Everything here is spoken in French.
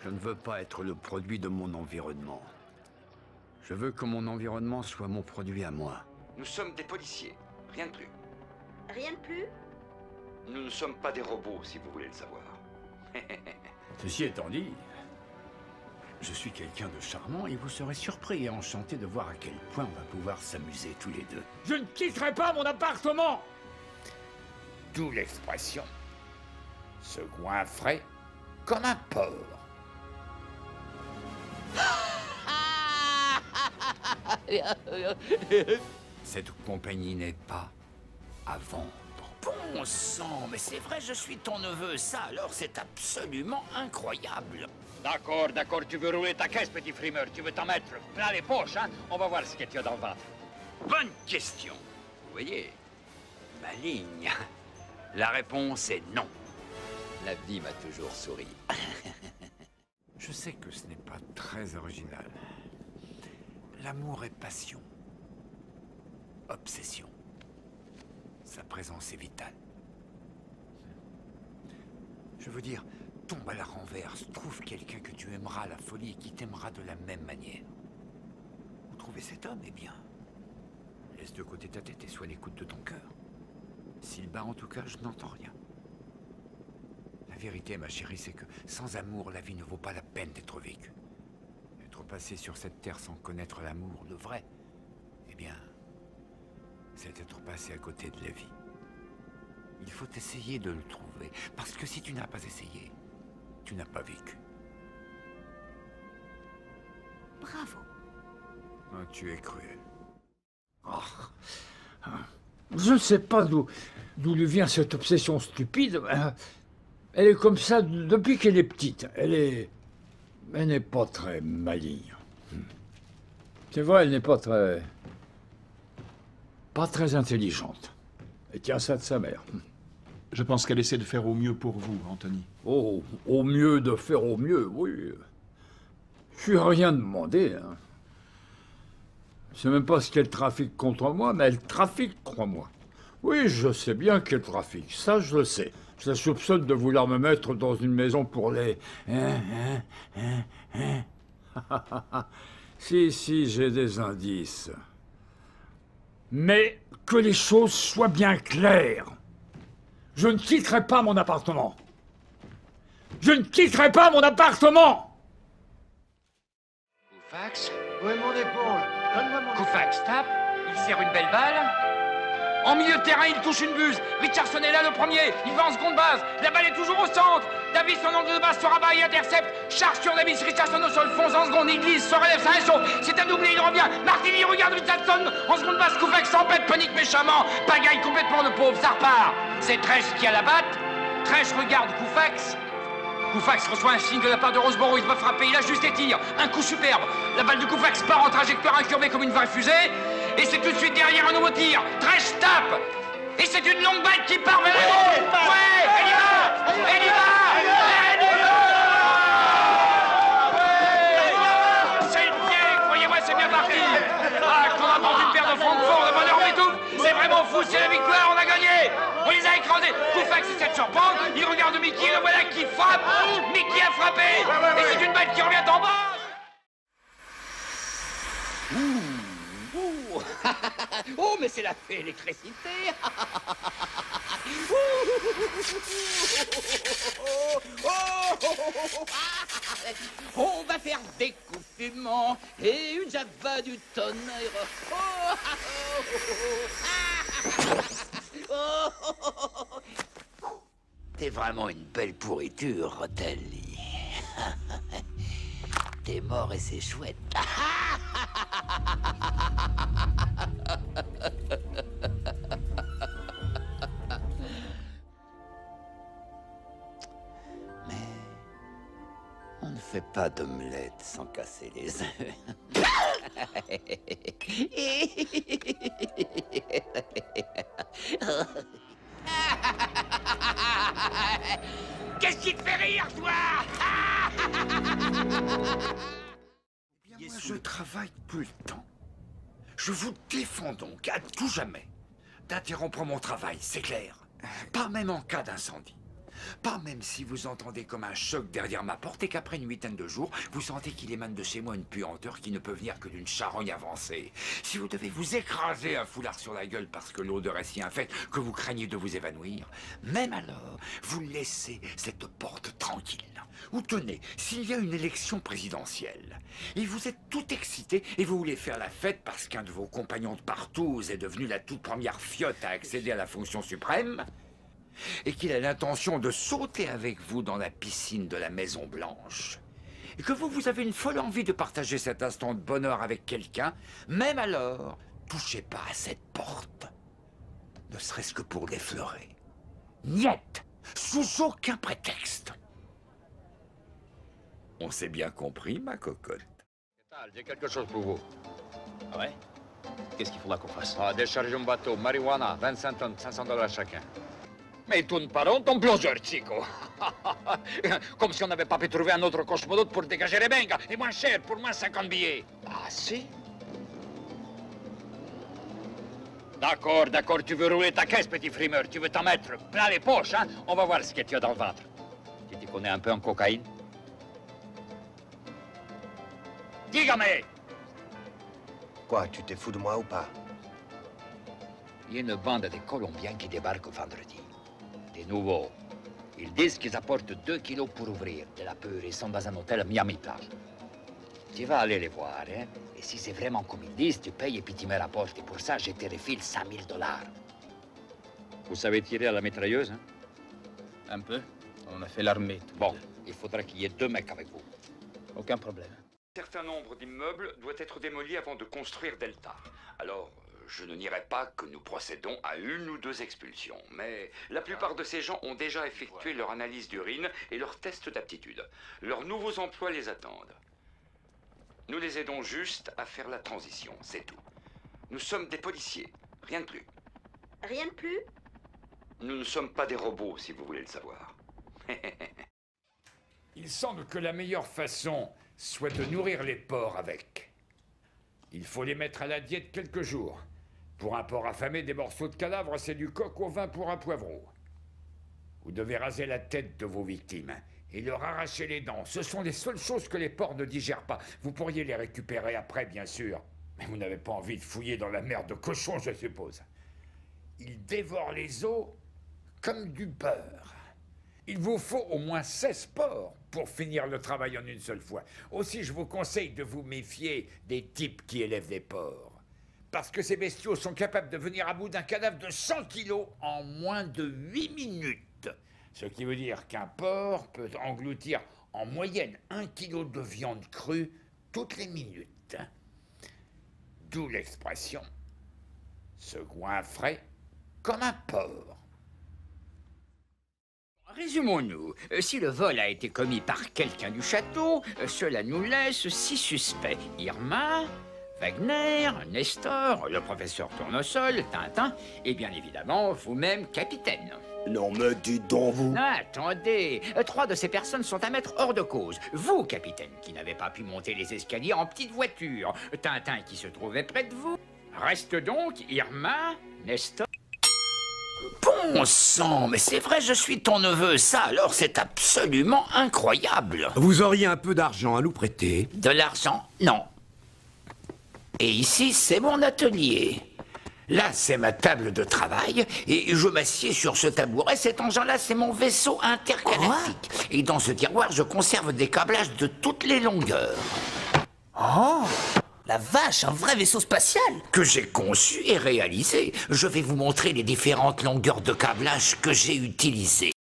Je ne veux pas être le produit de mon environnement. Je veux que mon environnement soit mon produit à moi. Nous sommes des policiers, rien de plus. Rien de plus? Nous ne sommes pas des robots, si vous voulez le savoir. Ceci étant dit, je suis quelqu'un de charmant et vous serez surpris et enchanté de voir à quel point on va pouvoir s'amuser tous les deux. Je ne quitterai pas mon appartement! D'où l'expression. Se goinfrer comme un porc. Cette compagnie n'est pas à vendre. Bon sang, mais c'est vrai, je suis ton neveu. Ça, alors, c'est absolument incroyable. D'accord, d'accord, tu veux rouler ta caisse, petit frimeur. Tu veux t'en mettre plein les poches, hein? On va voir ce que tu as dans le ventre. Bonne question. Vous voyez, maligne. La réponse est non. La vie m'a toujours souri. Je sais que ce n'est pas très original. L'amour est passion. Obsession. Sa présence est vitale. Je veux dire, tombe à la renverse, trouve quelqu'un que tu aimeras à la folie et qui t'aimera de la même manière. Vous trouvez cet homme, eh bien, laisse de côté ta tête et sois à l'écoute de ton cœur. S'il bat en tout cas, je n'entends rien. La vérité, ma chérie, c'est que sans amour, la vie ne vaut pas la peine d'être vécue. Être passé sur cette terre sans connaître l'amour, le vrai, eh bien, c'est être passé à côté de la vie. Il faut essayer de le trouver, parce que si tu n'as pas essayé, tu n'as pas vécu. Bravo. Oh, tu es cruel. Je ne sais pas d'où lui vient cette obsession stupide. Elle est comme ça depuis qu'elle est petite. Elle n'est pas très maligne. C'est vrai, elle n'est pas très intelligente. Elle tient ça de sa mère. Je pense qu'elle essaie de faire au mieux pour vous, Anthony. Oh, au mieux de faire au mieux, oui. Je n'ai rien demandé. Hein. Je ne sais même pas ce qu'elle trafique contre moi, mais elle trafique, crois-moi. Oui, je sais bien qu'elle trafique, ça je le sais. Je la soupçonne de vouloir me mettre dans une maison pour les... Si, j'ai des indices. Mais que les choses soient bien claires. Je ne quitterai pas mon appartement. Je ne quitterai pas mon appartement! Koufax, Oui, mon épaule. Donne-moi mon Koufax tape, il serre une belle balle. En milieu de terrain, il touche une buse. Richardson est là le premier, il va en seconde base. La balle est toujours au centre. Davis en angle de base se rabat et intercepte. Charge sur Davis, Richardson au sol, fonce en seconde, il glisse, se relève, ça réchauffe. C'est un doublé, il revient. Martini regarde Richardson en seconde base. Koufax s'empête, panique méchamment. Pagaille complètement le pauvre, ça repart. C'est Tresh qui a la batte. Tresh regarde Koufax. Koufax reçoit un signe de la part de Roseborough, il va frapper, il ajuste et tire. Un coup superbe. La balle de Koufax part en trajectoire incurvée comme une vraie fusée. Et c'est tout de suite derrière un nouveau tir. Tresh tape. Et c'est une longue balle qui part vers la ligne. Ouais, elle y va. Elle y va. Elle y va. C'est le pied, croyez-moi, c'est bien parti. Ah, qu'on apporte une paire de Francfort, le bonheur m'étouffe. C'est vraiment fou, c'est la victoire, on a gagné. On les a écrasés. Koufax essaie de surprendre. Il regarde Mickey, le voilà qui frappe. Mickey a frappé. Et c'est une balle qui revient en bas. Oh, mais c'est la fée électricité. On va faire des coups fumants et une java du tonnerre. T'es vraiment une belle pourriture, Rotelli. T'es mort et c'est chouette. Mais on ne fait pas d'omelette sans casser les œufs. Qu'est-ce qui te fait rire, toi? Eh bien, moi, je travaille plus le temps. Je vous défends donc, à tout jamais, d'interrompre mon travail, c'est clair. Pas même en cas d'incendie. Pas même si vous entendez comme un choc derrière ma porte et qu'après une huitaine de jours, vous sentez qu'il émane de chez moi une puanteur qui ne peut venir que d'une charogne avancée. Si vous devez vous écraser un foulard sur la gueule parce que l'odeur est si infecte que vous craignez de vous évanouir, même alors, vous laissez cette porte tranquille. Ou tenez, s'il y a une élection présidentielle, et vous êtes tout excité et vous voulez faire la fête parce qu'un de vos compagnons de partouze est devenu la toute première fiotte à accéder à la fonction suprême, et qu'il a l'intention de sauter avec vous dans la piscine de la Maison Blanche, et que vous avez une folle envie de partager cet instant de bonheur avec quelqu'un, même alors, touchez pas à cette porte, ne serait-ce que pour l'effleurer. Niet, sous aucun prétexte. On s'est bien compris, ma cocotte. J'ai quelque chose pour vous. Ah ouais? Qu'est-ce qu'il faudra qu'on fasse? Décharger un bateau, marijuana, 25 tonnes, 500 $ chacun. Mais tu ne parles ton plongeur, chico. Comme si on n'avait pas pu trouver un autre cosmonaute pour dégager les bengas. Et moins cher, pour moins 50 billets. Ah, si? D'accord, d'accord, tu veux rouler ta caisse, petit frimeur. Tu veux t'en mettre plein les poches, hein? On va voir ce que tu as dans le ventre. Tu t'y connais un peu en cocaïne? Dígame! Quoi, tu t'es fou de moi ou pas? Il y a une bande de Colombiens qui débarquent vendredi. Des nouveaux. Ils disent qu'ils apportent 2 kilos pour ouvrir de la peur et sont dans un hôtel à Miami-Plage. Tu vas aller les voir, hein? Et si c'est vraiment comme ils disent, tu payes et puis tu me rapportes. Et pour ça, je te refile 5 000 $. Vous savez tirer à la mitrailleuse, hein? Un peu. On a fait l'armée. Bon, il faudra qu'il y ait 2 mecs avec vous. Aucun problème. Un certain nombre d'immeubles doit être démoli avant de construire Delta. Alors, je ne nierai pas que nous procédons à 1 ou 2 expulsions, mais la plupart de ces gens ont déjà effectué leur analyse d'urine et leur test d'aptitude. Leurs nouveaux emplois les attendent. Nous les aidons juste à faire la transition, c'est tout. Nous sommes des policiers, rien de plus. Rien de plus? Nous ne sommes pas des robots, si vous voulez le savoir. Il semble que la meilleure façon soit de nourrir les porcs avec. Il faut les mettre à la diète quelques jours. Pour un porc affamé, des morceaux de cadavre, c'est du coq au vin pour un poivreau. Vous devez raser la tête de vos victimes et leur arracher les dents. Ce sont les seules choses que les porcs ne digèrent pas. Vous pourriez les récupérer après, bien sûr. Mais vous n'avez pas envie de fouiller dans la merde de cochon, je suppose. Ils dévorent les os comme du beurre. Il vous faut au moins 16 porcs pour finir le travail en une seule fois. Aussi, je vous conseille de vous méfier des types qui élèvent des porcs. Parce que ces bestiaux sont capables de venir à bout d'un cadavre de 100 kilos en moins de 8 minutes. Ce qui veut dire qu'un porc peut engloutir en moyenne 1 kilo de viande crue toutes les minutes. D'où l'expression « se goinfrer comme un porc ». Résumons-nous. Si le vol a été commis par quelqu'un du château, cela nous laisse 6 suspects. Irma, Wagner, Nestor, le professeur Tournesol, Tintin, et bien évidemment, vous-même, capitaine. Non mais dites donc vous... Attendez, 3 de ces personnes sont à mettre hors de cause. Vous, capitaine, qui n'avez pas pu monter les escaliers en petite voiture. Tintin, qui se trouvait près de vous. Reste donc Irma, Nestor... Bon sang, mais c'est vrai, je suis ton neveu. Ça, alors, c'est absolument incroyable. Vous auriez un peu d'argent à nous prêter? De l'argent? Non. Et ici, c'est mon atelier. Là, c'est ma table de travail, et je m'assieds sur ce tabouret. Cet engin-là, c'est mon vaisseau intergalactique. Et dans ce tiroir, je conserve des câblages de toutes les longueurs. Oh! La vache, un vrai vaisseau spatial! Que j'ai conçu et réalisé. Je vais vous montrer les différentes longueurs de câblage que j'ai utilisées.